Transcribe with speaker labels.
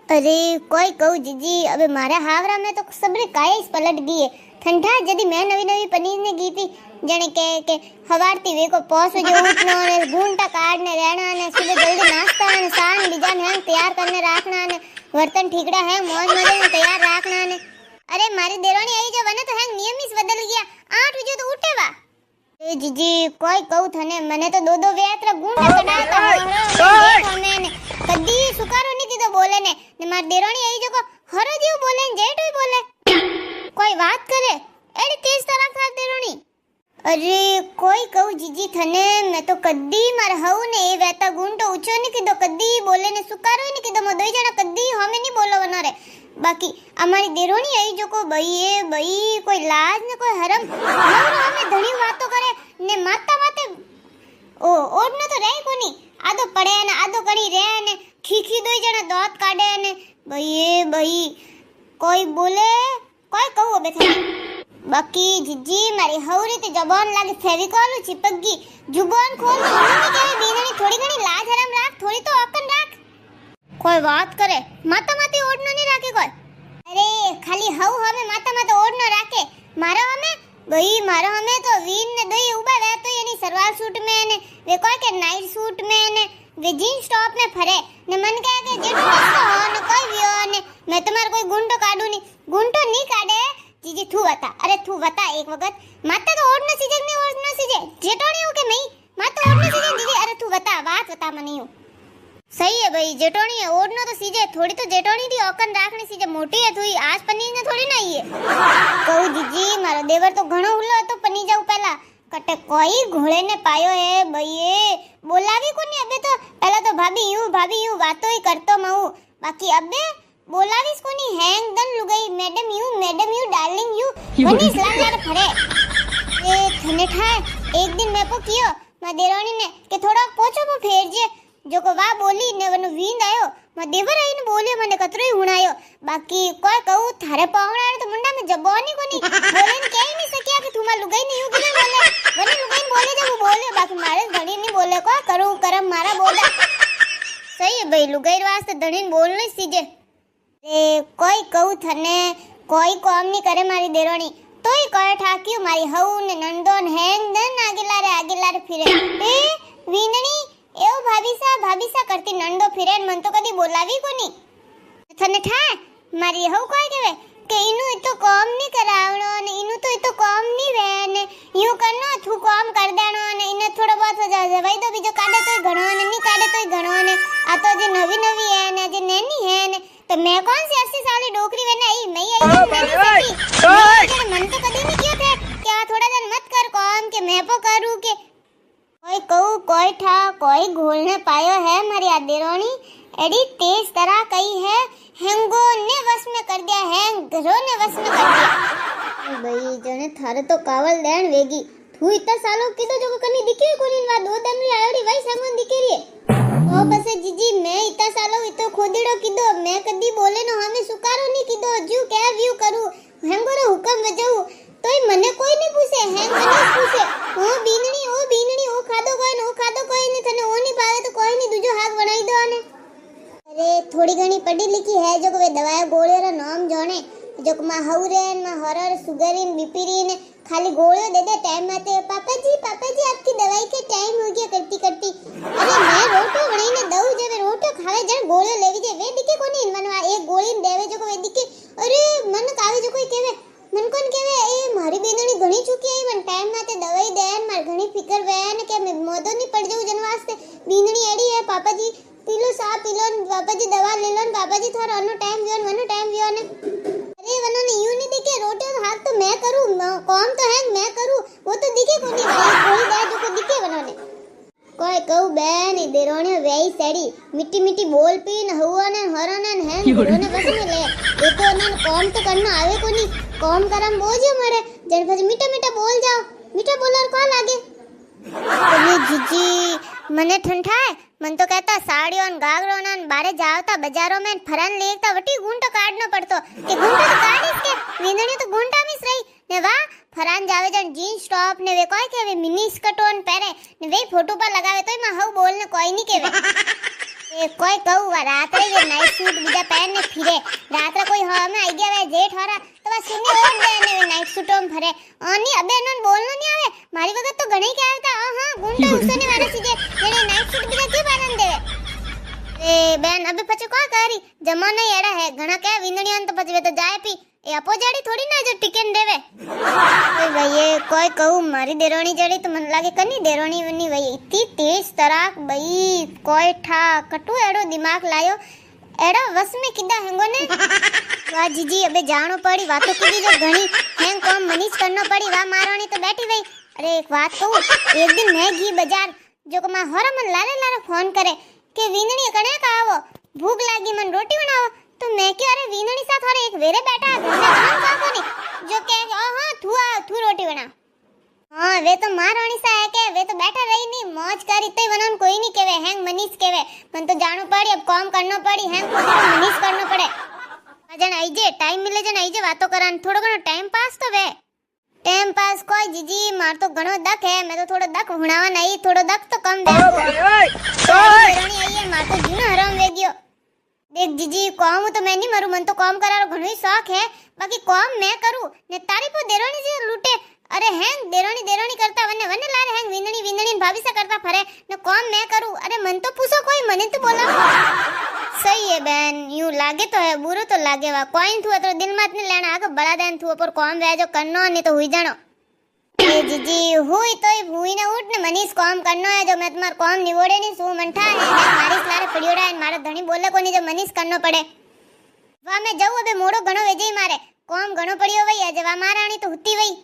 Speaker 1: अरे कोई कहू जीजी अबे मारे हावरा में तो सबरे कायस पलट गई है। ठंडा जदी मैं नवी नवी पनीर ने की थी जने के हवारती वे को पोस जो उठनो ने घूंटा काटने रहना ने सुबह जल्दी नाश्ता ने सान बीजान है तैयार करने रखना ने वर्तन ठीकड़ा है मौज मजे में तैयार रखना ने। अरे मारी देरोनी आई जो वने तो है नियम ही बदल गया 8 बजे तो उठे वा। ए जीजी कोई कहू थने मने तो दो वेत्र घूंटा कडाता मैंने कदी सुकारो नहीं थी तो बोले ने मार देरोनी आई जो को हरो जीव बोले जेठ भी बोले कोई बात करे एडी तेज तरह था देरोनी। अरे कोई कहू जीजी थने मैं तो कदी मार हऊ ने ए वेता घूंटो ऊंचो नहीं कीधो कदी बोले ने सुकारो नहीं कीधो मो दोई जना कदी हमें नहीं बोलो वनो रे। बाकी हमारी देरोनी आई जो को बई ए बई कोई लाज ने कोई हरम हमें धणी बातों करे ने माता माते ओ ओडनो तो रहे कोनी आदो पड़े ने आदो करी रे ने खीखी दोई जना दांत काढे ने बई ए बई कोई बोले कोई कहू अबे थे। बाकी जीजी मारी हौरी ते जबान लागे फेविकॉल चिपक गई जुबान खोल नहीं के बीननी थोड़ी घणी लाज हरम राख थोड़ी तो अकन राख कोई बात करे माता माते ओडनो नहीं राखे कोई। अरे खाली हऊ हमें माता माते ओडनो राखे मारो हमें गई मारो हमें तो वीन ने दई उबा वे तो यानी सलवार सूट में ने वे कोई के नाइट सूट में ने वे जींस टॉप में फरे ने मन कहे के जेठो तो हो ने कोई भी हो ने मैं तुम्हारे कोई गुंडो काढू नहीं गुंडो नहीं काढे जीजी तू बता। अरे तू बता एक वक्त माता तो ओढ़ न सीजे नहीं ओढ़ न सीजे जेठोनी हो के नहीं माता ओढ़ न सीजे जीजी। अरे तू बता बात बता मनी हूं सही है भाई जेठोनी है ओढ़नो तो सीजे थोड़ी तो जेठोनी दी औकन राखनी सीजे मोटी है थोड़ी आज पनीर ने थोड़ी ना ये कहू जीजी मारो देवर तो घणो हुलो तो पनी जाऊ पहला कटे कोई घोड़े ने पायो है भईए बोलावी कोनी अबे तो पहला तो भाभी यूं बातो ही करतो महू बाकी अबे बोलावीस कोनी हैंग दन लुगाई मैडम यू डार्लिंग यू बनी लाल फरे ए थने ठाए एक दिन मैं को कियो मा देरोनी ने के थोड़ा पोछो को फेरजे जो को वा बोली ने वनु वींद आयो मा देवर आईने बोले मने कतरोई हुणायो। बाकी कोई कहू थारे पावणा तो मुंडा में जबानी कोनी बोले ने कही नहीं सकिया कि तुमा लुगाई नहीं यू किने बोले वने लुगाई बोले जब बोले बाकी मारे धणी नहीं बोले को करू करम मारा बोला सही है भाई लुगाई वास्ते धणी बोल नहीं सीजे। ए कोई कहू थने कोई काम नहीं करे मारी देरोनी तोई कहे ठाक्यू मारी हऊ ने नंदोन हैंग दन आगे लारे फिरे ए वीनणी एव भाभी सा करती नंदो फिरे मन तो कदी बोलावी कोनी थने ठाए मारी हऊ कोई केवे के इनु तो काम नहीं करावणो ने इनु तो काम नहीं वे ने यूं करनो थू काम कर देनो ने इने थोड़ा बहुत हो जाए भाई तो बीजो काडे तो घणो ने नहीं काडे तो घणो ने आ तो जे नवी है ने जे नैनी है ने तो मैं कौन सी 80 साल की डोकरी वेने आई मैं आई मन तो कदी नहीं किया था क्या थोड़ा दिन मत कर काम के मैं पो करूं के कोई कहू कोई ठा कोई घोलने पायो है मारी आदेरोनी एडी तेज तरह कही है हैंगो ने वश में कर दिया हैंगरो ने वश में कर दिया भाई जने थारे तो कावल देन वेगी तू इतना सालों की तो जो कनी दिखे कोनी वा दो दिन री आयोडी भाई संगन दिखे रे ओ बसे जीजी मैं इतना सालों इतो खोदीड़ो कीदो मैं कदी बोले न हमें सुकारो नहीं कीदो जू के व्यू करू हैंगो रो हुकम वजाऊ तोय मने कोई नहीं पूछे हैंग मने पूछे ओ बीनणी ओ खादो कोई नहीं थने ओ नहीं पावे तो कोई नहीं दूजो हाथ बनाई दो ने। अरे थोड़ी घणी पढ़ी लिखी है जो वे दवाई गोलियों रो नाम जाने जो मा हौरेन मा हरर सुगरिन बीपीरीन खाली गोलियों दे टाइम आते पापा जी आपकी दवाई के टाइम हो गया करती अरे मैं रोटो बनाईने दऊ जे रोटो खावे जण गोलियों लेवी जे वे दिखे कोनी मनवा एक गोली देवे जो वे दिखे अरे मन कावे जो कोई केवे मन कोन केवे ए मारी बेनणी घणी चुकी आई मन टाइम माते दवाई देन मार घणी फिकर वेन के मैं मोदो नहीं पड़ जाऊ जन वास्ते बीनणी एडी है पापा जी पीलो सा पीलो पापा जी दवा ले लो पापा जी थारो अनो टाइम वियो ने अरे वनो ने यू नहीं दिखे रोटे हाथ तो मैं करूं काम तो है मैं करूं वो तो दिखे कोनी भाई कोई दे जो को दिखे वनो ने कोई कहू बेन देरोणी वेई सेड़ी मिट्टी बोल पीन हुआने हरने हैं घरोने बस में ले ये तो ना काम तो करना आवे कोनी काम करम बोझे मरे जन फस मीठा बोल जाओ मीठा बोलर को लागे अरे जीजी मने ठंठाए मन तो कहता साड़ियों गागरों न बारे जावता बाजारों में फरन लेता वटी गुंटो काटनो पड़तो के गुंटो तो काट इसके विंदणी तो गुंटा मिस रही ने वाह फरान जावे जन जींस टॉप ने वे कोई के वे मिनी स्कर्टोन पहरे ने वे फोटो पर लगावे तोय मा हव बोलने कोई नहीं केवे ए कोई कहू रात रे ये नाइट सूट बीजा पहन ने फिरे रात कोई हमें आई गया वे जेठ वाला तो बस सुनी ओढ़ दे ने नाइट सूट में फरे ओनी अबे नन बोलनो नहीं आवे मारी वगत तो घणी के आवता हां गुंडा उसने वाला सीजे जेने नाइट सूट भी क्यों पालन देवे ए बेन अबे पछे का करी जमाना एड़ा है घणा के विंदणियां तो पछे तो जाए पी ए अपोजाड़ी थोड़ी ना जो टिकन देवे ओए भाई ये कोई कहू मारी देरोणी जड़ी तो मन लागे कनी देरोणी वनी भाई इतनी तेज तराक भाई कोई ठा कटू एड़ो दिमाग लायो एड़ा वस में किदा हेंगो ने वाह जीजी अबे जानो पड़ी बातो कीदी जो घणी हेंग काम मनीष करनो पड़ी वाह मारोणी तो बैठी भाई अरे एक बात कहूं एक दिन मैं घी बाजार जो को मां हर मन लाले लाले फोन करे के वीनणी कणे का आवो भूख लागी मन रोटी बनाओ तो मैं के अरे वीनणी साथ और एक वेरे बैठा घर में काम का कोनी जो के हां तू रोटी बना हां वे तो मारोणी सा है के वे तो बैठा रही नहीं मौज करी तई वनन कोई नहीं केवे हैंग मनीष केवे मन तो जानो पड़ी अब काम करनो पड़ी हैंग को मनीष करनो पड़े अजन आई जे टाइम मिले जन आई जे बातो करन थोड़ो घणो टाइम पास तो वे टाइम पास कोई जीजी मार तो घणो दक है मैं तो थोड़ो दक हुणावा नहीं थोड़ो दक तो कम दे रानी आई है मार तो जीना हराम वे गयो देख जीजी काम तो मैं नहीं मरू मन तो काम करारो घणो ही शौक है बाकी काम मैं करूं ने तारी को देरोनी से लूटे अरे हैंग देरोनी करता वने लारे हैंग विंदणी भाभी से करता फरे ने काम मैं करूं अरे मन तो पूछो कोई मने तो बोला सही है बहन यूं लागे तो है बुरो तो लागे वा कोई थू तो दिल मत नहीं लेना आगे बड़ा देन थू पर काम वे जो करनो नहीं तो हुई जानो ए जीजी हुई ने उठ ने मनीष काम करनो है जो मैं तुम्हार काम निवोड़े नहीं सू मंठा है मारी लारे पड़ियोड़ा है मारा धणी बोले कोनी जो मनीष करनो पड़े वा मैं जाऊं अबे मोड़ो घणो वेजे मारे काम घणो पड़ियो वई है जवा माराणी तो हुती वई